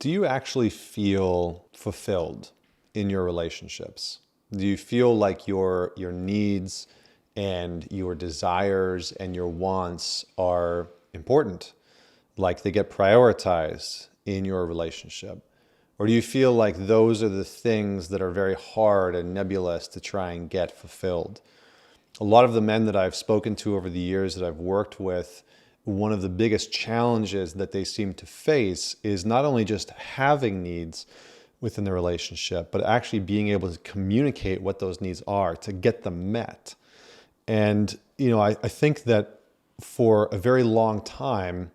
Do you actually feel fulfilled in your relationships? Do you feel like your needs and your desires and your wants are important, like they get prioritized in your relationship? Or do you feel like those are the things that are very hard and nebulous to try and get fulfilled? A lot of the men that I've spoken to over the years that I've worked with, one of the biggest challenges that they seem to face is not only just having needs within the relationship, but actually being able to communicate what those needs are to get them met. And, I think that for a very long time,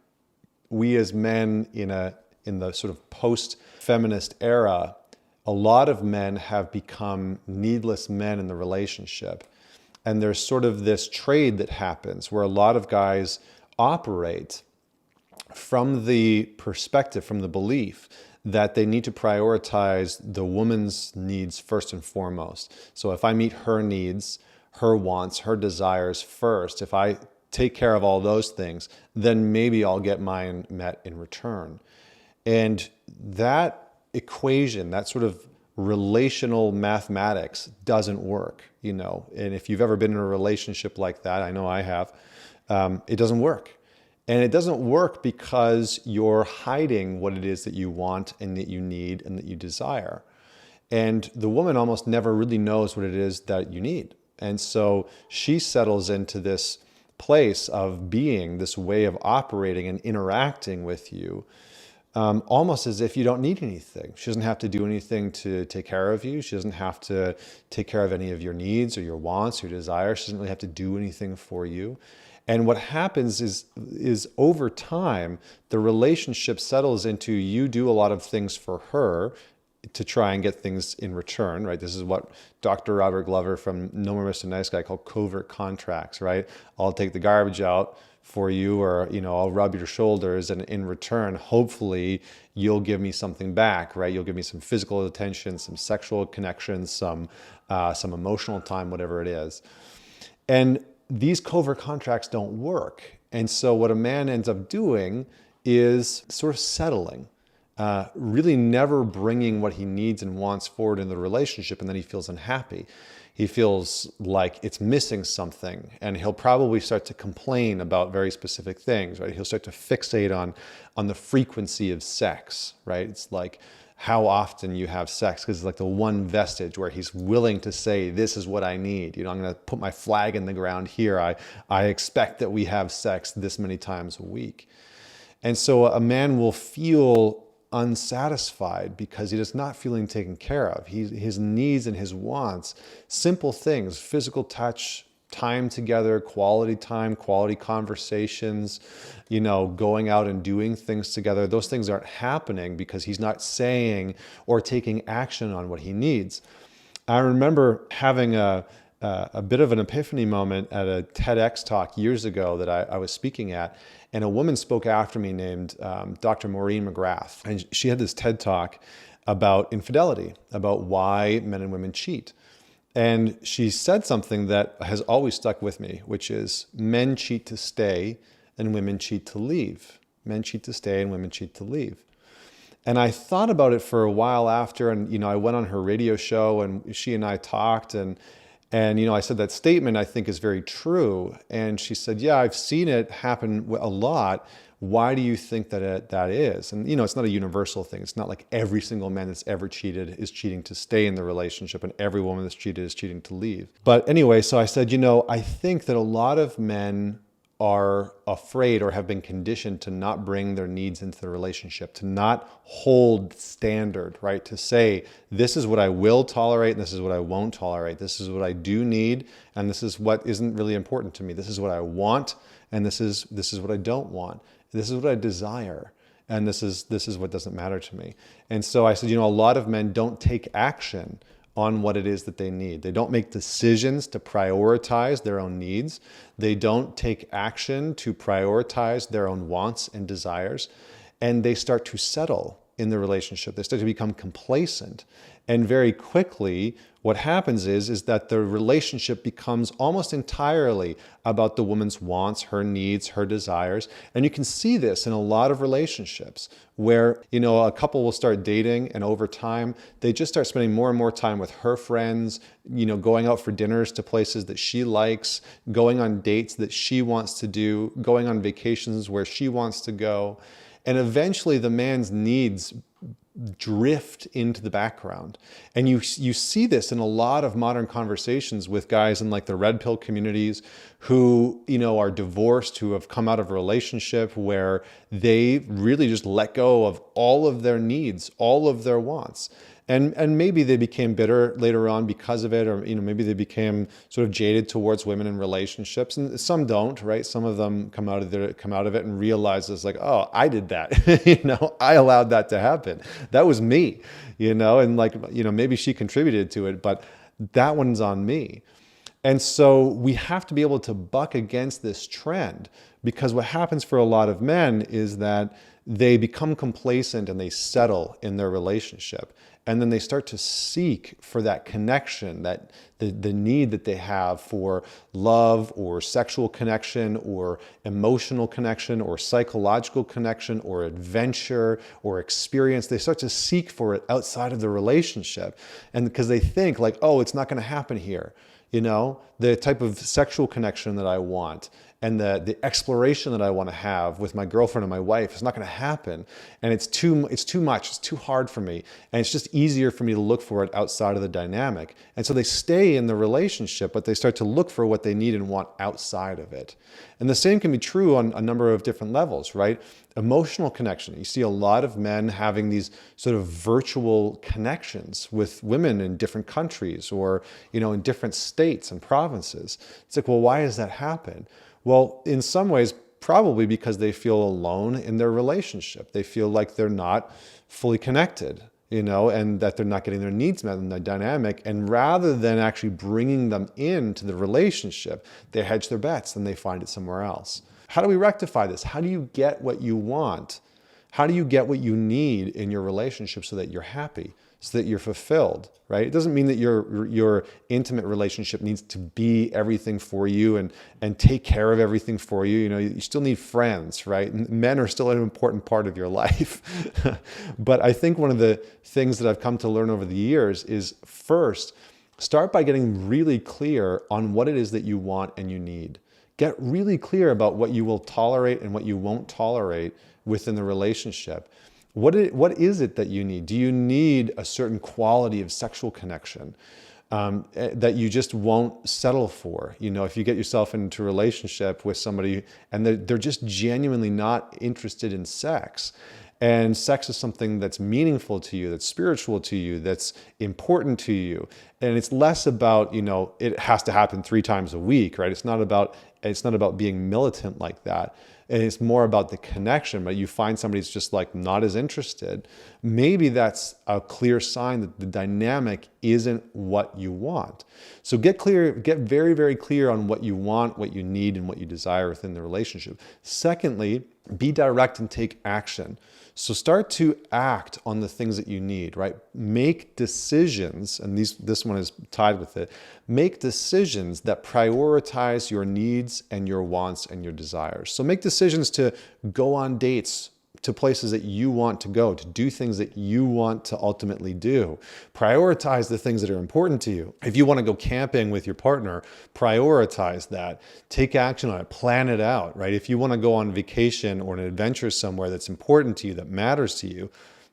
we as men in the sort of post-feminist era, a lot of men have become needless men in the relationship. And there's sort of this trade that happens where a lot of guys operate from the perspective, from the belief that they need to prioritize the woman's needs first and foremost. So if I meet her needs, her wants, her desires first, if I take care of all those things, then maybe I'll get mine met in return. And that equation, that sort of relational mathematics doesn't work, and if you've ever been in a relationship like that, I know I have, it doesn't work. And it doesn't work because you're hiding what it is that you want and that you need and that you desire. And the woman almost never really knows what it is that you need. And so she settles into this place of being, this way of operating and interacting with you, almost as if you don't need anything. She doesn't have to do anything to take care of you. She doesn't have to take care of any of your needs or your wants or desires. She doesn't really have to do anything for you. And what happens is over time, the relationship settles into you do a lot of things for her to try and get things in return, right? This is what Dr. Robert Glover from No More Mr. Nice Guy called covert contracts, right? I'll take the garbage out for you, or I'll rub your shoulders, and in return, hopefully you'll give me something back, right? You'll give me some physical attention, some sexual connections, some emotional time, whatever it is. And these covert contracts don't work. And so what a man ends up doing is sort of settling, really never bringing what he needs and wants forward in the relationship, and then he feels unhappy. He feels like it's missing something, and he'll probably start to complain about very specific things, right? He'll start to fixate on the frequency of sex, right? It's like how often you have sex, because it's like the one vestige where he's willing to say, this is what I need. I'm going to put my flag in the ground here. I expect that we have sex this many times a week. And so a man will feel unsatisfied because he is not feeling taken care of. His needs and his wants, simple things, physical touch, time together, quality time, quality conversations, going out and doing things together. Those things aren't happening because he's not saying or taking action on what he needs. I remember having a bit of an epiphany moment at a TEDx talk years ago that I was speaking at. And a woman spoke after me named Dr. Maureen McGrath. And she had this TED talk about infidelity, about why men and women cheat. And she said something that has always stuck with me, which is men cheat to stay and women cheat to leave. Men cheat to stay and women cheat to leave. And I thought about it for a while after, and I went on her radio show and she and I talked, and I said that statement I think is very true. And she said, yeah, I've seen it happen a lot. Why do you think that is? And it's not a universal thing. It's not like every single man that's ever cheated is cheating to stay in the relationship, and every woman that's cheated is cheating to leave. But anyway, so I said, I think that a lot of men are afraid or have been conditioned to not bring their needs into the relationship, to not hold standard, right? To say, this is what I will tolerate and this is what I won't tolerate. This is what I do need and this is what isn't really important to me. This is what I want and this is what I don't want. This is what I desire and this is what doesn't matter to me. And so I said, a lot of men don't take action on what it is that they need. They don't make decisions to prioritize their own needs. They don't take action to prioritize their own wants and desires. And they start to settle in the relationship. They start to become complacent. And very quickly, what happens is that the relationship becomes almost entirely about the woman's wants, her needs, her desires. And you can see this in a lot of relationships where, a couple will start dating, and over time, they just start spending more and more time with her friends, going out for dinners to places that she likes, going on dates that she wants to do, going on vacations where she wants to go. And eventually the man's needs drift into the background. And you see this in a lot of modern conversations with guys in like the red pill communities who, are divorced, who have come out of a relationship where they really just let go of all of their needs, all of their wants. And maybe they became bitter later on because of it, or maybe they became sort of jaded towards women in relationships, and some don't, right? Some of them come out of it and realize it's like, oh, I did that, I allowed that to happen. That was me, and maybe she contributed to it, but that one's on me. And so we have to be able to buck against this trend, because what happens for a lot of men is that they become complacent and they settle in their relationship. And then they start to seek for that connection, that the need that they have for love or sexual connection or emotional connection or psychological connection or adventure or experience. They start to seek for it outside of the relationship. And because they think like, oh, it's not going to happen here. The type of sexual connection that I want and the exploration that I want to have with my girlfriend and my wife is not going to happen. And it's too much. It's too hard for me. And it's just easier for me to look for it outside of the dynamic. And so they stay in the relationship, but they start to look for what they need and want outside of it. And the same can be true on a number of different levels, right? Emotional connection. You see a lot of men having these sort of virtual connections with women in different countries or, in different states and provinces. It's like, well, why does that happen? Well, in some ways, probably because they feel alone in their relationship. They feel like they're not fully connected, and that they're not getting their needs met in the dynamic. And rather than actually bringing them into the relationship, they hedge their bets and they find it somewhere else. How do we rectify this? How do you get what you want? How do you get what you need in your relationship so that you're happy, so that you're fulfilled, right? It doesn't mean that your intimate relationship needs to be everything for you and take care of everything for you. You still need friends, right? And men are still an important part of your life. But I think one of the things that I've come to learn over the years is, first, start by getting really clear on what it is that you want and you need. Get really clear about what you will tolerate and what you won't tolerate within the relationship. What is it that you need? Do you need a certain quality of sexual connection that you just won't settle for? If you get yourself into a relationship with somebody and they're just genuinely not interested in sex, and sex is something that's meaningful to you, that's spiritual to you, that's important to you, and it's less about, it has to happen 3 times a week, right? It's not about being militant like that. And it's more about the connection, but you find somebody who's just like not as interested. Maybe that's a clear sign that the dynamic isn't what you want. So get very, very clear on what you want, what you need, and what you desire within the relationship. Secondly, be direct and take action. So start to act on the things that you need, right? Make decisions, and this one is tied with it. Make decisions that prioritize your needs and your wants and your desires. So make decisions to go on dates to places that you want to go, to do things that you want to ultimately do. Prioritize the things that are important to you. If you want to go camping with your partner, prioritize that. Take action on it. Plan it out, right? If you want to go on vacation or an adventure somewhere that's important to you, that matters to you,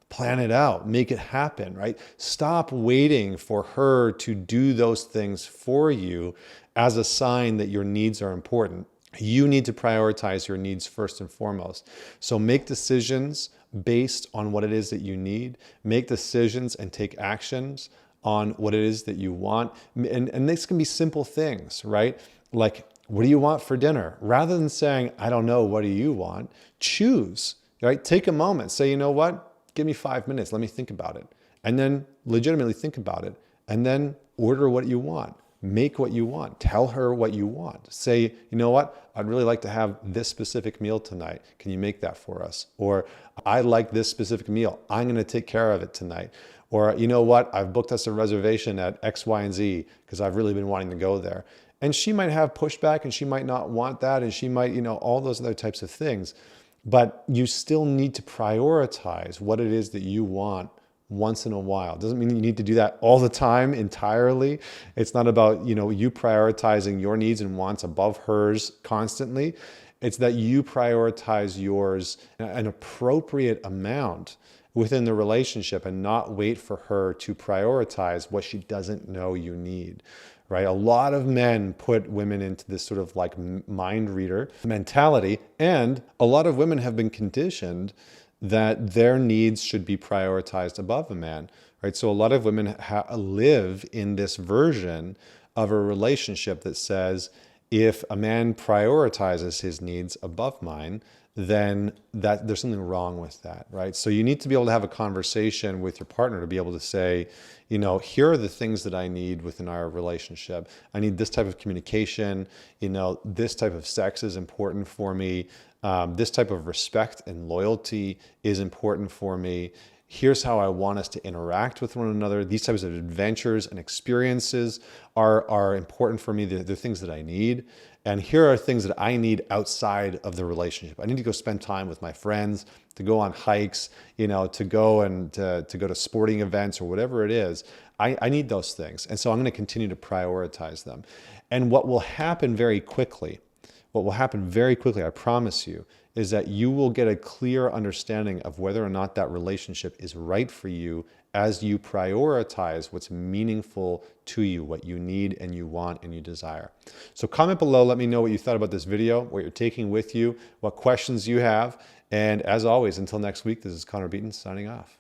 plan it out. Make it happen, right? Stop waiting for her to do those things for you as a sign that your needs are important. You need to prioritize your needs first and foremost. So make decisions based on what it is that you need. Make decisions and take actions on what it is that you want. And this can be simple things, right? Like, what do you want for dinner? Rather than saying, I don't know, what do you want? Choose, right? Take a moment. Say, you know what? Give me 5 minutes. Let me think about it. And then legitimately think about it. And then order what you want. make what you want. Tell her what you want. Say, you know what? I'd really like to have this specific meal tonight. Can you make that for us? Or I like this specific meal. I'm going to take care of it tonight. Or, you know what? I've booked us a reservation at X, Y, and Z because I've really been wanting to go there. And she might have pushback and she might not want that. And she might, all those other types of things. But you still need to prioritize what it is that you want once in a while. Doesn't mean you need to do that all the time entirely. It's not about, you prioritizing your needs and wants above hers constantly. It's that you prioritize yours an appropriate amount within the relationship and not wait for her to prioritize what she doesn't know you need. Right? A lot of men put women into this sort of like mind reader mentality, and a lot of women have been conditioned that their needs should be prioritized above a man, right? So a lot of women live in this version of a relationship that says, if a man prioritizes his needs above mine, then there's something wrong with that, right? So you need to be able to have a conversation with your partner to be able to say, here are the things that I need within our relationship. I need this type of communication. This type of sex is important for me. This type of respect and loyalty is important for me. Here's how I want us to interact with one another. These types of adventures and experiences are important for me. They're things that I need. And here are things that I need outside of the relationship. I need to go spend time with my friends, to go on hikes, to go and to go to sporting events or whatever it is. I need those things. And so I'm going to continue to prioritize them. And what will happen very quickly, I promise you, is that you will get a clear understanding of whether or not that relationship is right for you as you prioritize what's meaningful to you, what you need and you want and you desire. So comment below, let me know what you thought about this video, what you're taking with you, what questions you have. And as always, until next week, this is Connor Beaton signing off.